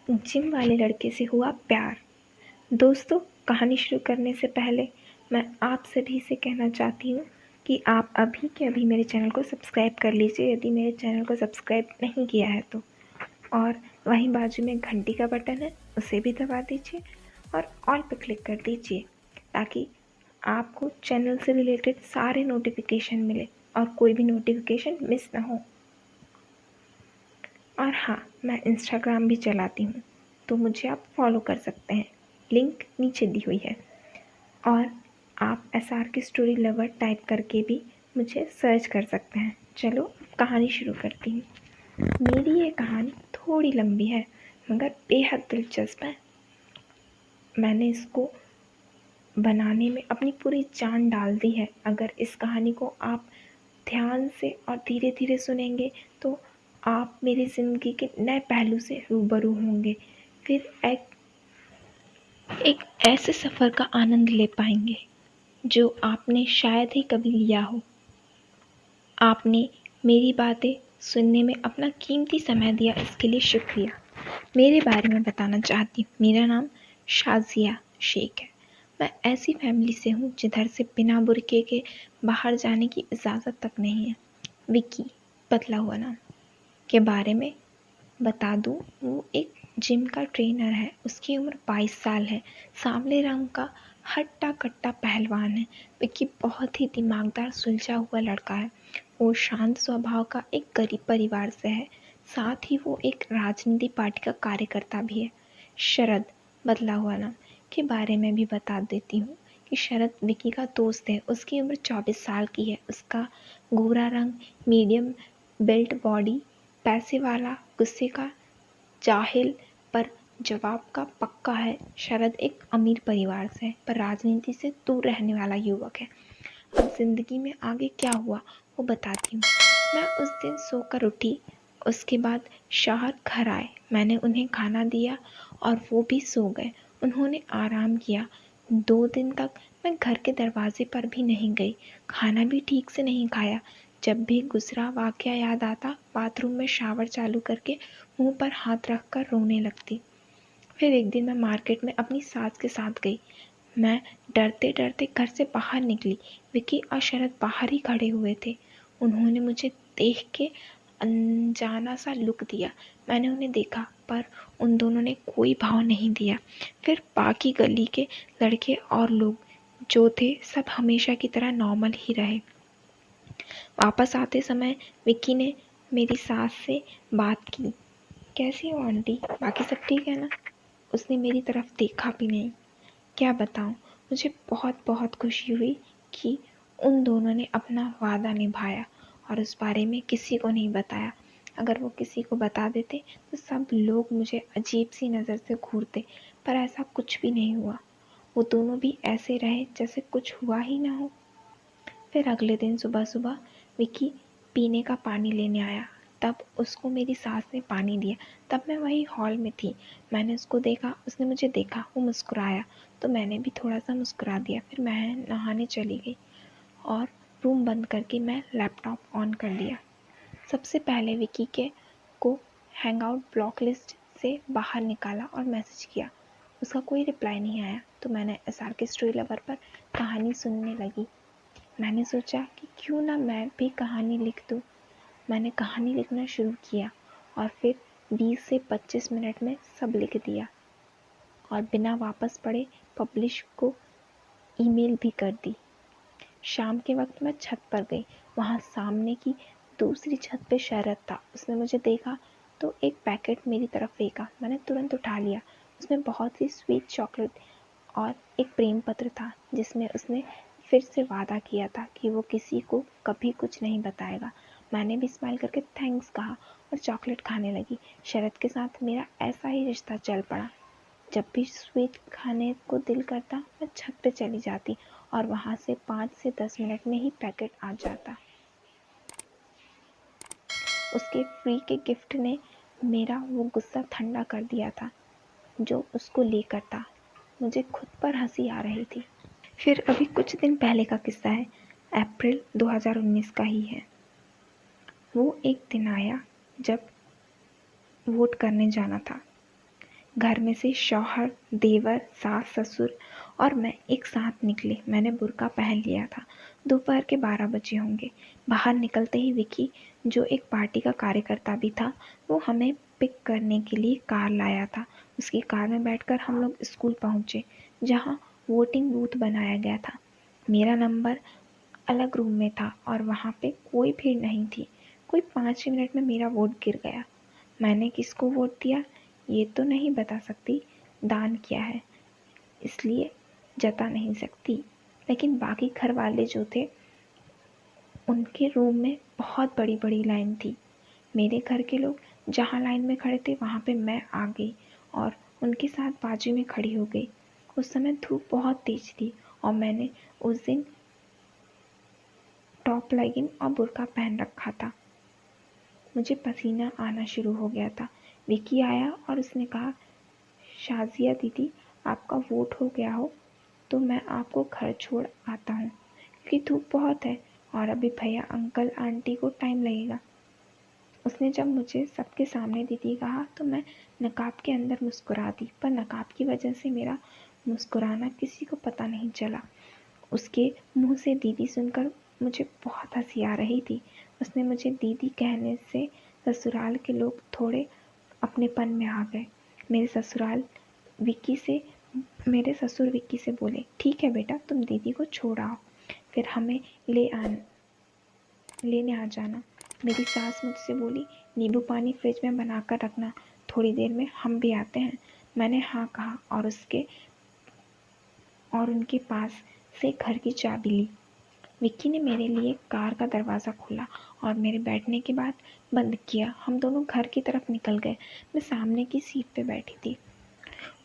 Gym वाले लड़के से हुआ प्यार। दोस्तों, कहानी शुरू करने से पहले मैं आप सभी से कहना चाहती हूँ कि आप अभी के अभी मेरे चैनल को सब्सक्राइब कर लीजिए यदि मेरे चैनल को सब्सक्राइब नहीं किया है तो। और वहीं बाजू में घंटी का बटन है, उसे भी दबा दीजिए और ऑल पर क्लिक कर दीजिए ताकि आपको चैनल से रिलेटेड सारे नोटिफिकेशन मिले और कोई भी नोटिफिकेशन मिस ना हो। और हाँ, मैं इंस्टाग्राम भी चलाती हूँ, तो मुझे आप फॉलो कर सकते हैं, लिंक नीचे दी हुई है। और आप SRK स्टोरी लवर टाइप करके भी मुझे सर्च कर सकते हैं। चलो कहानी शुरू करती हूँ। मेरी ये कहानी थोड़ी लंबी है मगर बेहद दिलचस्प है। मैंने इसको बनाने में अपनी पूरी जान डाल दी है। अगर इस कहानी को आप ध्यान से और धीरे धीरे सुनेंगे तो आप मेरी ज़िंदगी के नए पहलू से रूबरू होंगे। फिर एक ऐसे सफ़र का आनंद ले पाएंगे जो आपने शायद ही कभी लिया हो। आपने मेरी बातें सुनने में अपना कीमती समय दिया, इसके लिए शुक्रिया। मेरे बारे में बताना चाहती हूँ। मेरा नाम शाज़िया शेख है। मैं ऐसी फैमिली से हूँ जिधर से बिना बुर्के के बाहर जाने की इजाज़त तक नहीं है। विक्की, बदला हुआ नाम, के बारे में बता दूँ, वो एक जिम का ट्रेनर है। उसकी उम्र 22 साल है। सांवले रंग का हट्टा कट्टा पहलवान है। विक्की बहुत ही दिमागदार सुलझा हुआ लड़का है। वो शांत स्वभाव का एक गरीब परिवार से है। साथ ही वो एक राजनीति पार्टी का कार्यकर्ता भी है। शरद, बदला हुआ नाम, के बारे में भी बता देती हूँ कि शरद विक्की का दोस्त है। उसकी उम्र 24 साल की है। उसका गोरा रंग, मीडियम बिल्ट बॉडी, पैसे वाला, गुस्से का, जाहिल पर जवाब का पक्का है। शरद एक अमीर परिवार से है पर राजनीति से दूर रहने वाला युवक है। अब जिंदगी में आगे क्या हुआ वो बताती हूँ। मैं उस दिन सोकर उठी। उसके बाद शौहर घर आए। मैंने उन्हें खाना दिया और वो भी सो गए। उन्होंने आराम किया। 2 दिन तक मैं घर के दरवाजे पर भी नहीं गई। खाना भी ठीक से नहीं खाया। जब भी गुजरा वाकया याद आता, बाथरूम में शावर चालू करके मुंह पर हाथ रखकर रोने लगती। फिर एक दिन मैं मार्केट में अपनी सास के साथ गई। मैं डरते डरते घर से बाहर निकली। विक्की और शरद बाहर ही खड़े हुए थे। उन्होंने मुझे देख के अनजाना सा लुक दिया। मैंने उन्हें देखा पर उन दोनों ने कोई भाव नहीं दिया। फिर बाकी गली के लड़के और लोग जो थे सब हमेशा की तरह नॉर्मल ही रहे। वापस आते समय विक्की ने मेरी सास से बात की। कैसी हो आंटी, बाकी सब ठीक है ना? उसने मेरी तरफ देखा भी नहीं। क्या बताऊं, मुझे बहुत बहुत खुशी हुई कि उन दोनों ने अपना वादा निभाया और उस बारे में किसी को नहीं बताया। अगर वो किसी को बता देते तो सब लोग मुझे अजीब सी नज़र से घूरते, पर ऐसा कुछ भी नहीं हुआ। वो दोनों भी ऐसे रहे जैसे कुछ हुआ ही ना हो। फिर अगले दिन सुबह सुबह विक्की पीने का पानी लेने आया। तब उसको मेरी सास ने पानी दिया। तब मैं वही हॉल में थी। मैंने उसको देखा, उसने मुझे देखा, वो मुस्कुराया तो मैंने भी थोड़ा सा मुस्कुरा दिया। फिर मैं नहाने चली गई और रूम बंद करके मैं लैपटॉप ऑन कर लिया। सबसे पहले विक्की के को हैंगआउट ब्लॉक लिस्ट से बाहर निकाला और मैसेज किया। उसका कोई रिप्लाई नहीं आया तो मैंने SRK स्टोरी लवर पर कहानी सुनने लगी। मैंने सोचा कि क्यों ना मैं भी कहानी लिख दूँ। मैंने कहानी लिखना शुरू किया और फिर 20 से 25 मिनट में सब लिख दिया और बिना वापस पढ़े पब्लिश को ईमेल भी कर दी। शाम के वक्त मैं छत पर गई। वहाँ सामने की दूसरी छत पे शरद था। उसने मुझे देखा तो एक पैकेट मेरी तरफ फेंका। मैंने तुरंत उठा लिया। उसमें बहुत सी स्वीट चॉकलेट और एक प्रेम पत्र था जिसमें उसने फिर से वादा किया था कि वो किसी को कभी कुछ नहीं बताएगा। मैंने भी स्माइल करके थैंक्स कहा और चॉकलेट खाने लगी। शरद के साथ मेरा ऐसा ही रिश्ता चल पड़ा। जब भी स्वीट खाने को दिल करता मैं छत पे चली जाती और वहाँ से 5 से 10 मिनट में ही पैकेट आ जाता। उसके फ्री के गिफ्ट ने मेरा वो गुस्सा ठंडा कर दिया था जो उसको लेकर था। मुझे खुद पर हंसी आ रही थी। फिर अभी कुछ दिन पहले का किस्सा है। अप्रैल 2019 का ही है। वो एक दिन आया जब वोट करने जाना था। घर में से शौहर, देवर, सास, ससुर और मैं एक साथ निकले। मैंने बुर्का पहन लिया था। दोपहर के 12 बजे होंगे। बाहर निकलते ही विकी, जो एक पार्टी का कार्यकर्ता भी था, वो हमें पिक करने के लिए कार लाया था। उसकी कार में बैठकर हम लोग स्कूल पहुँचे, जहाँ वोटिंग बूथ बनाया गया था। मेरा नंबर अलग रूम में था और वहाँ पे कोई भीड़ नहीं थी। कोई 5 ही मिनट में मेरा वोट गिर गया। मैंने किसको वोट दिया ये तो नहीं बता सकती, दान किया है इसलिए जता नहीं सकती। लेकिन बाकी घर वाले जो थे, उनके रूम में बहुत बड़ी बड़ी लाइन थी। मेरे घर के लोग जहाँ लाइन में खड़े थे वहाँ पे मैं आ गई और उनके साथ बाजू में खड़ी हो गई। उस समय धूप बहुत तेज थी और मैंने उस दिन टॉप लेगिंग और बुर्का पहन रखा था। मुझे पसीना आना शुरू हो गया था। विकी आया और उसने कहा, शाजिया दीदी, आपका वोट हो गया हो तो मैं आपको घर छोड़ आता हूँ, क्योंकि धूप बहुत है और अभी भैया अंकल आंटी को टाइम लगेगा। उसने जब मुझे सबके सामने दीदी कहा तो मैं नकाब के अंदर मुस्कुरा दी, पर नकाब की वजह से मेरा मुस्कुराना किसी को पता नहीं चला। उसके मुंह से दीदी सुनकर मुझे बहुत हंसी आ रही थी। उसने मुझे दीदी कहने से ससुराल के लोग थोड़े अपनेपन में आ गए। मेरे ससुर विक्की से बोले, ठीक है बेटा, तुम दीदी को छोड़ आओ, फिर हमें लेने आ जाना। मेरी सास मुझसे बोली, नींबू पानी फ्रिज में बनाकर रखना, थोड़ी देर में हम भी आते हैं। मैंने हाँ कहा और उनके पास से घर की चाबी ली। विक्की ने मेरे लिए कार का दरवाज़ा खोला और मेरे बैठने के बाद बंद किया। हम दोनों घर की तरफ निकल गए। मैं सामने की सीट पे बैठी थी।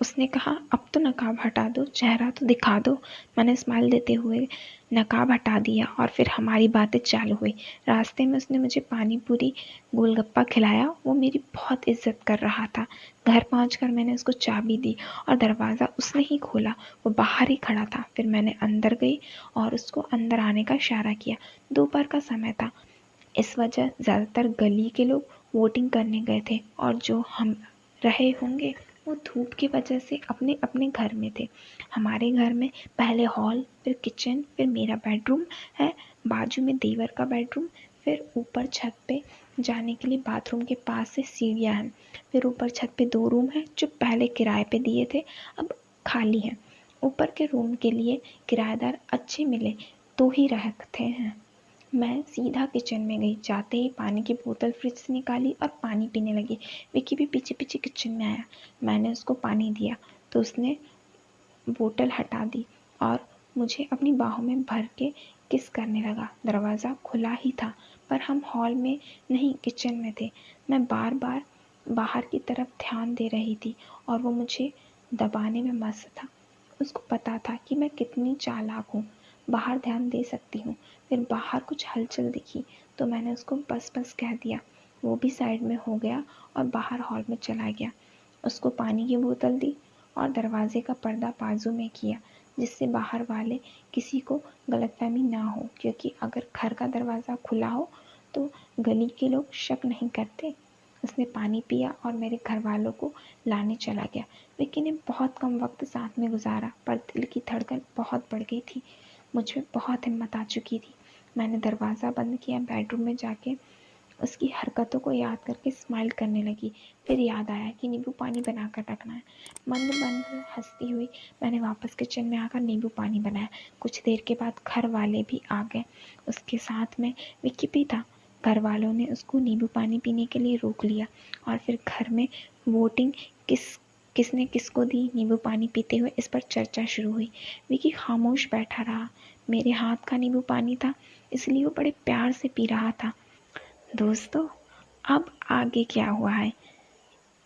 उसने कहा, अब तो नकाब हटा दो, चेहरा तो दिखा दो। मैंने स्माइल देते हुए नकाब हटा दिया और फिर हमारी बातें चालू हुई। रास्ते में उसने मुझे पानी पूरी गोलगप्पा खिलाया। वो मेरी बहुत इज्जत कर रहा था। घर पहुंचकर मैंने उसको चाबी दी और दरवाज़ा उसने ही खोला। वो बाहर ही खड़ा था। फिर मैंने अंदर गई और उसको अंदर आने का इशारा किया। दोपहर का समय था, इस वजह ज़्यादातर गली के लोग वोटिंग करने गए थे और जो हम रहे होंगे वो धूप की वजह से अपने अपने घर में थे। हमारे घर में पहले हॉल, फिर किचन, फिर मेरा बेडरूम है, बाजू में देवर का बेडरूम, फिर ऊपर छत पे जाने के लिए बाथरूम के पास से सीढ़ियाँ हैं, फिर ऊपर छत पे 2 रूम हैं जो पहले किराए पे दिए थे, अब खाली हैं। ऊपर के रूम के लिए किराएदार अच्छे मिले तो ही रखते हैं। मैं सीधा किचन में गई। जाते ही पानी की बोतल फ्रिज से निकाली और पानी पीने लगी। विक्की भी पीछे पीछे किचन में आया। मैंने उसको पानी दिया तो उसने बोतल हटा दी और मुझे अपनी बाहों में भर के किस करने लगा। दरवाज़ा खुला ही था पर हम हॉल में नहीं, किचन में थे। मैं बार बार बाहर की तरफ ध्यान दे रही थी और वो मुझे दबाने में मस्त था। उसको पता था कि मैं कितनी चालाक हूँ, बाहर ध्यान दे सकती हूँ। फिर बाहर कुछ हलचल दिखी तो मैंने उसको बस बस कह दिया। वो भी साइड में हो गया और बाहर हॉल में चला गया। उसको पानी की बोतल दी और दरवाजे का पर्दा बाजू में किया, जिससे बाहर वाले किसी को गलतफहमी ना हो, क्योंकि अगर घर का दरवाज़ा खुला हो तो गली के लोग शक नहीं करते। उसने पानी पिया और मेरे घर वालों को लाने चला गया। विक्की ने बहुत कम वक्त साथ में गुजारा, पर दिल की धड़कन बहुत बढ़ गई थी। मुझ में बहुत हिम्मत आ चुकी थी। मैंने दरवाज़ा बंद किया, बेडरूम में जाके उसकी हरकतों को याद करके स्माइल करने लगी। फिर याद आया कि नींबू पानी बना कर रखना है। मंद मंद हंसती हुई मैंने वापस किचन में आकर नींबू पानी बनाया। कुछ देर के बाद घर वाले भी आ गए। उसके साथ में विक्की भी था। घर वालों ने उसको नींबू पानी पीने के लिए रोक लिया और फिर घर में वोटिंग किसने किसको दी नींबू पानी पीते हुए, इस पर चर्चा शुरू हुई। विक्की खामोश बैठा रहा। मेरे हाथ का नींबू पानी था, इसलिए वो बड़े प्यार से पी रहा था। दोस्तों, अब आगे क्या हुआ है,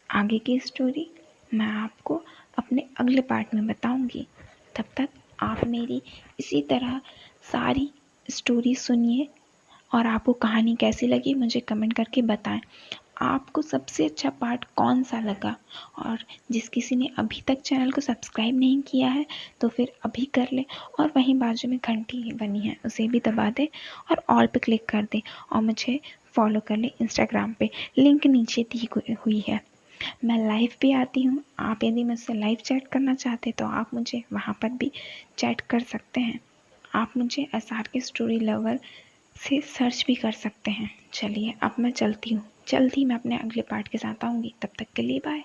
आगे की स्टोरी मैं आपको अपने अगले पार्ट में बताऊंगी। तब तक आप मेरी इसी तरह सारी स्टोरी सुनिए और आपको कहानी कैसी लगी मुझे कमेंट करके बताएं। आपको सबसे अच्छा पार्ट कौन सा लगा, और जिस किसी ने अभी तक चैनल को सब्सक्राइब नहीं किया है तो फिर अभी कर ले और वहीं बाजू में घंटी बनी है उसे भी दबा दे और ऑल पे क्लिक कर दे और मुझे फॉलो कर ले इंस्टाग्राम पे, लिंक नीचे दी हुई है। मैं लाइव भी आती हूँ। आप यदि मुझसे लाइव चैट करना चाहते तो आप मुझे वहाँ पर भी चैट कर सकते हैं। आप मुझे SRK स्टोरी लवर से सर्च भी कर सकते हैं। चलिए अब मैं चलती हूँ, जल्द ही मैं अपने अगले पार्ट के साथ आऊँगी। तब तक के लिए बाय।